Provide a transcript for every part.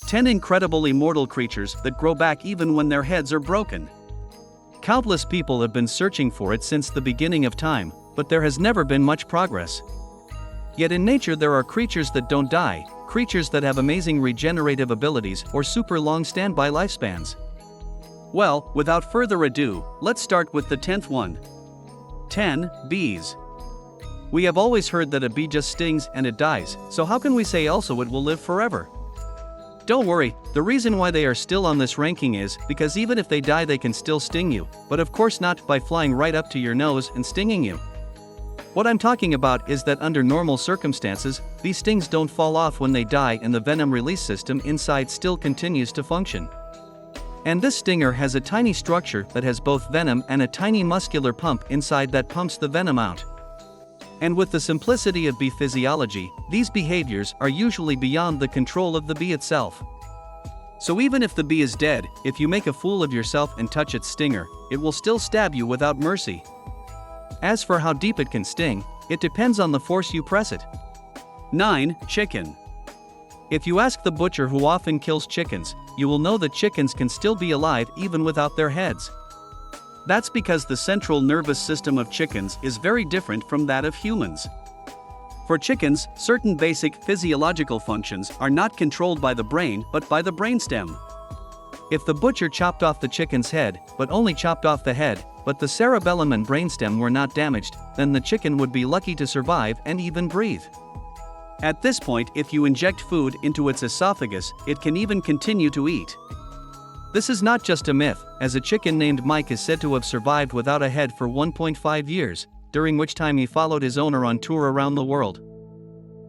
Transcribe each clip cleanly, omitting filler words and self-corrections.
10 incredible immortal creatures that grow back even when their heads are broken. Countless people have been searching for it since the beginning of time, but there has never been much progress. Yet in nature there are creatures that don't die, creatures that have amazing regenerative abilities or super long standby lifespans. Well, without further ado, let's start with the 10th one. 10. Bees. We have always heard that a bee just stings and it dies, so how can we say also it will live forever? Don't worry, the reason why they are still on this ranking is because even if they die they can still sting you, but of course not by flying right up to your nose and stinging you. What I'm talking about is that under normal circumstances, these stings don't fall off when they die and the venom release system inside still continues to function. And this stinger has a tiny structure that has both venom and a tiny muscular pump inside that pumps the venom out. And with the simplicity of bee physiology, these behaviors are usually beyond the control of the bee itself. So even if the bee is dead, if you make a fool of yourself and touch its stinger, it will still stab you without mercy. As for how deep it can sting, it depends on the force you press it. 9. Chicken. If you ask the butcher who often kills chickens, you will know that chickens can still be alive even without their heads. That's because the central nervous system of chickens is very different from that of humans. For chickens, certain basic physiological functions are not controlled by the brain but by the brainstem. If the butcher chopped off the chicken's head, but only chopped off the head, but the cerebellum and brainstem were not damaged, then the chicken would be lucky to survive and even breathe. At this point, if you inject food into its esophagus, it can even continue to eat. This is not just a myth, as a chicken named Mike is said to have survived without a head for 1.5 years, during which time he followed his owner on tour around the world.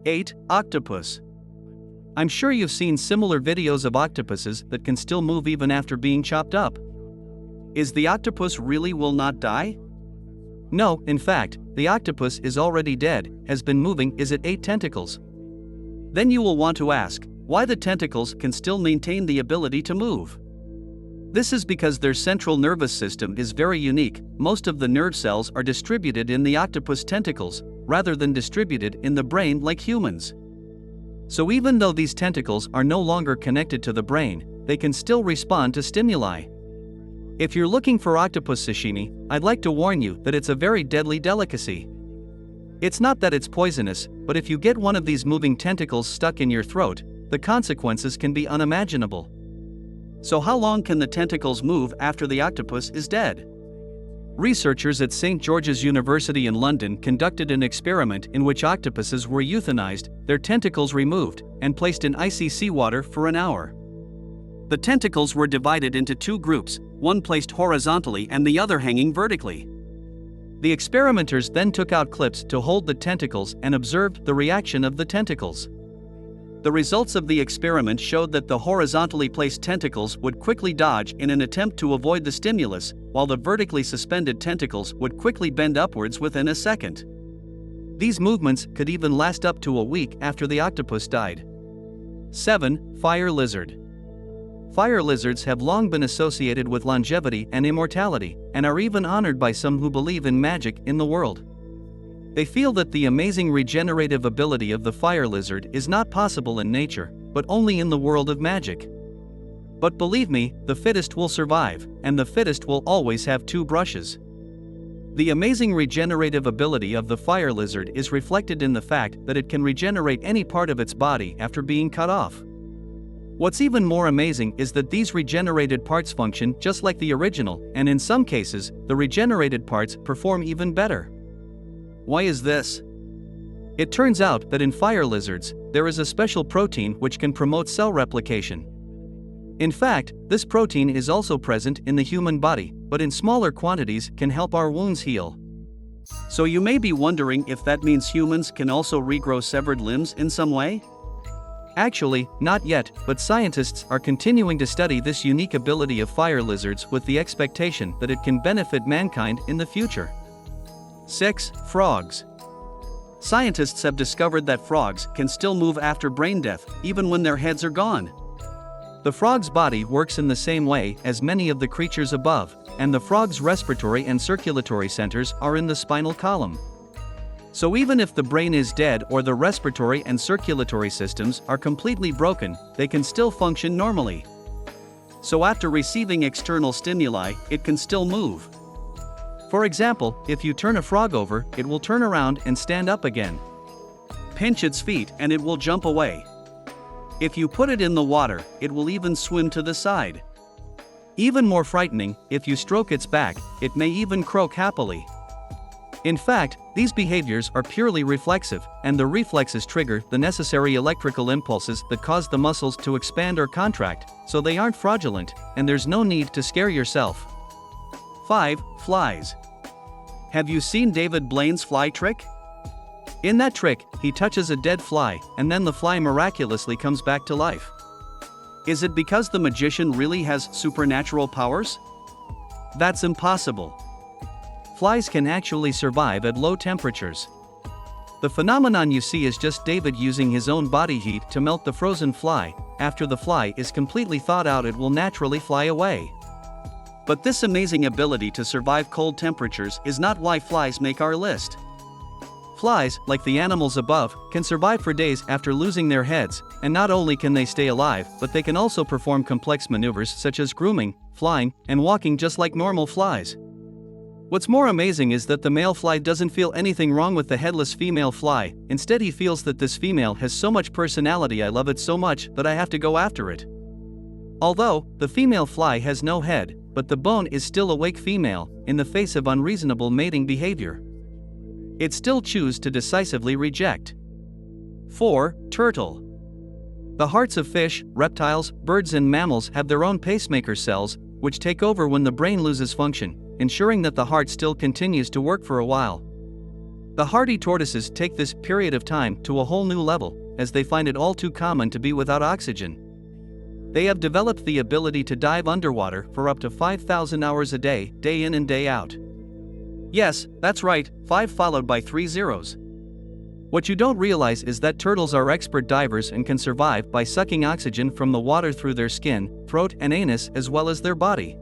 8. Octopus. I'm sure you've seen similar videos of octopuses that can still move even after being chopped up. Is the octopus really will not die? No, in fact, the octopus is already dead, has been moving is at 8 tentacles. Then you will want to ask, why the tentacles can still maintain the ability to move? This is because their central nervous system is very unique. Most of the nerve cells are distributed in the octopus tentacles, rather than distributed in the brain like humans. So even though these tentacles are no longer connected to the brain, they can still respond to stimuli. If you're looking for octopus sashimi, I'd like to warn you that it's a very deadly delicacy. It's not that it's poisonous, but if you get one of these moving tentacles stuck in your throat, the consequences can be unimaginable. So how long can the tentacles move after the octopus is dead? Researchers at St. George's University in London conducted an experiment in which octopuses were euthanized, their tentacles removed, and placed in icy seawater for an hour. The tentacles were divided into 2 groups, one placed horizontally and the other hanging vertically. The experimenters then took out clips to hold the tentacles and observed the reaction of the tentacles. The results of the experiment showed that the horizontally placed tentacles would quickly dodge in an attempt to avoid the stimulus, while the vertically suspended tentacles would quickly bend upwards within a second. These movements could even last up to a week after the octopus died. 7. Fire lizard. Fire lizards have long been associated with longevity and immortality, and are even honored by some who believe in magic in the world. They feel that the amazing regenerative ability of the fire lizard is not possible in nature, but only in the world of magic. But believe me, the fittest will survive, and the fittest will always have 2 brushes. The amazing regenerative ability of the fire lizard is reflected in the fact that it can regenerate any part of its body after being cut off. What's even more amazing is that these regenerated parts function just like the original, and in some cases, the regenerated parts perform even better. Why is this? It turns out that in fire lizards, there is a special protein which can promote cell replication. In fact, this protein is also present in the human body, but in smaller quantities can help our wounds heal. So you may be wondering if that means humans can also regrow severed limbs in some way? Actually, not yet, but scientists are continuing to study this unique ability of fire lizards with the expectation that it can benefit mankind in the future. 6. Frogs. Scientists have discovered that frogs can still move after brain death, even when their heads are gone. The frog's body works in the same way as many of the creatures above, and the frog's respiratory and circulatory centers are in the spinal column. So even if the brain is dead or the respiratory and circulatory systems are completely broken, they can still function normally. So after receiving external stimuli, it can still move. For example, if you turn a frog over, it will turn around and stand up again. Pinch its feet and it will jump away. If you put it in the water, it will even swim to the side. Even more frightening, if you stroke its back, it may even croak happily. In fact, these behaviors are purely reflexive, and the reflexes trigger the necessary electrical impulses that cause the muscles to expand or contract, so they aren't fraudulent, and there's no need to scare yourself. 5. Flies. Have you seen David Blaine's fly trick? In that trick, he touches a dead fly, and then the fly miraculously comes back to life. Is it because the magician really has supernatural powers? That's impossible. Flies can actually survive at low temperatures. The phenomenon you see is just David using his own body heat to melt the frozen fly. After the fly is completely thawed out, it will naturally fly away. But this amazing ability to survive cold temperatures is not why flies make our list. Flies, like the animals above, can survive for days after losing their heads, and not only can they stay alive, but they can also perform complex maneuvers such as grooming, flying, and walking just like normal flies. What's more amazing is that the male fly doesn't feel anything wrong with the headless female fly. Instead, he feels that this female has so much personality, I love it so much that I have to go after it. Although, the female fly has no head, but the bone is still awake female, in the face of unreasonable mating behavior. It still chooses to decisively reject. 4. Turtle. The hearts of fish, reptiles, birds and mammals have their own pacemaker cells, which take over when the brain loses function, ensuring that the heart still continues to work for a while. The hardy tortoises take this period of time to a whole new level, as they find it all too common to be without oxygen. They have developed the ability to dive underwater for up to 5,000 hours a day, day in and day out. Yes, that's right, 5 followed by 3 zeros. What you don't realize is that turtles are expert divers and can survive by sucking oxygen from the water through their skin, throat and anus as well as their body.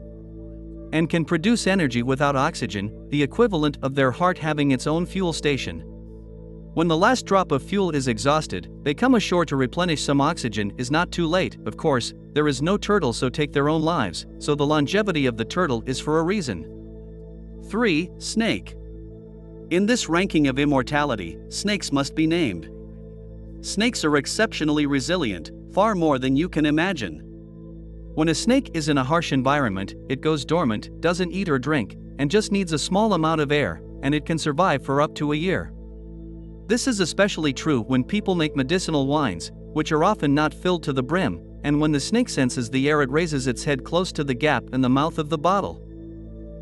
And can produce energy without oxygen, the equivalent of their heart having its own fuel station. When the last drop of fuel is exhausted, they come ashore to replenish some oxygen. Is not too late, of course, there is no turtle so take their own lives, so the longevity of the turtle is for a reason. 3. Snake. In this ranking of immortality, snakes must be named. Snakes are exceptionally resilient, far more than you can imagine. When a snake is in a harsh environment, it goes dormant, doesn't eat or drink, and just needs a small amount of air, and it can survive for up to a year. This is especially true when people make medicinal wines, which are often not filled to the brim, and when the snake senses the air, it raises its head close to the gap in the mouth of the bottle,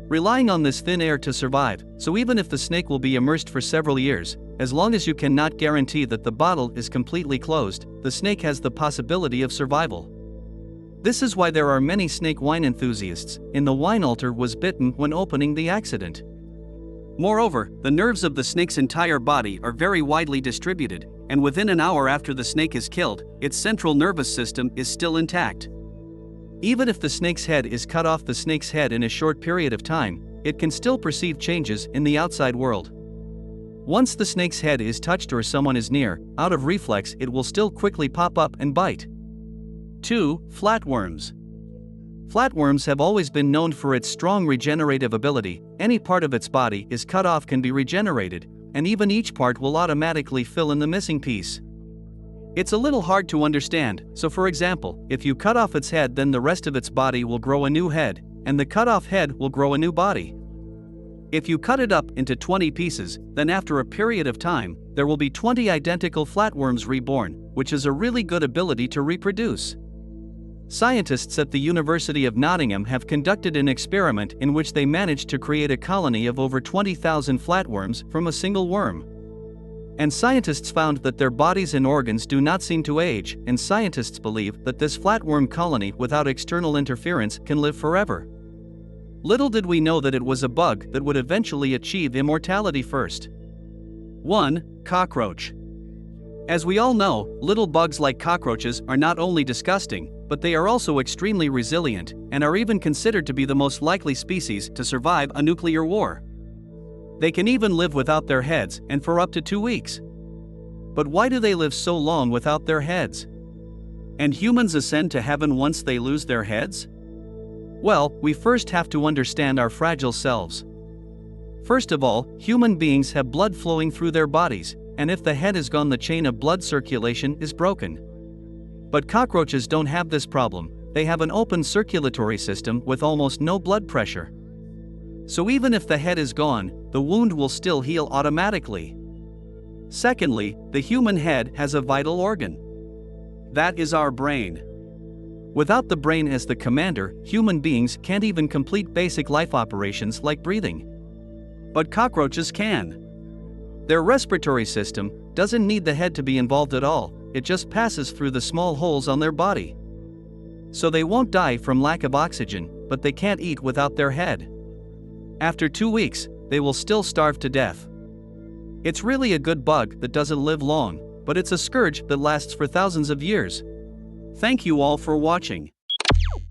relying on this thin air to survive. So even if the snake will be immersed for several years, as long as you cannot guarantee that the bottle is completely closed, the snake has the possibility of survival. This is why there are many snake wine enthusiasts. In the wine altar was bitten when opening the accident. Moreover, the nerves of the snake's entire body are very widely distributed, and within an hour after the snake is killed, its central nervous system is still intact. Even if the snake's head is cut off the snake's head in a short period of time, it can still perceive changes in the outside world. Once the snake's head is touched or someone is near, out of reflex it will still quickly pop up and bite. 2. Flatworms. Flatworms have always been known for its strong regenerative ability. Any part of its body is cut off can be regenerated, and even each part will automatically fill in the missing piece. It's a little hard to understand, so for example, if you cut off its head, then the rest of its body will grow a new head, and the cut off head will grow a new body. If you cut it up into 20 pieces, then after a period of time, there will be 20 identical flatworms reborn, which is a really good ability to reproduce. Scientists at the University of Nottingham have conducted an experiment in which they managed to create a colony of over 20,000 flatworms from a single worm. And scientists found that their bodies and organs do not seem to age, and scientists believe that this flatworm colony without external interference can live forever. Little did we know that it was a bug that would eventually achieve immortality first. 1. Cockroach. As we all know, little bugs like cockroaches are not only disgusting, but they are also extremely resilient, and are even considered to be the most likely species to survive a nuclear war. They can even live without their heads and for up to 2 weeks. But why do they live so long without their heads? And humans ascend to heaven once they lose their heads? Well, we first have to understand our fragile selves. First of all, human beings have blood flowing through their bodies, and if the head is gone, the chain of blood circulation is broken. But cockroaches don't have this problem. They have an open circulatory system with almost no blood pressure. So even if the head is gone, the wound will still heal automatically. Secondly, the human head has a vital organ. That is our brain. Without the brain as the commander, human beings can't even complete basic life operations like breathing. But cockroaches can. Their respiratory system doesn't need the head to be involved at all, it just passes through the small holes on their body. So they won't die from lack of oxygen, but they can't eat without their head. After 2 weeks, they will still starve to death. It's really a good bug that doesn't live long, but it's a scourge that lasts for thousands of years. Thank you all for watching.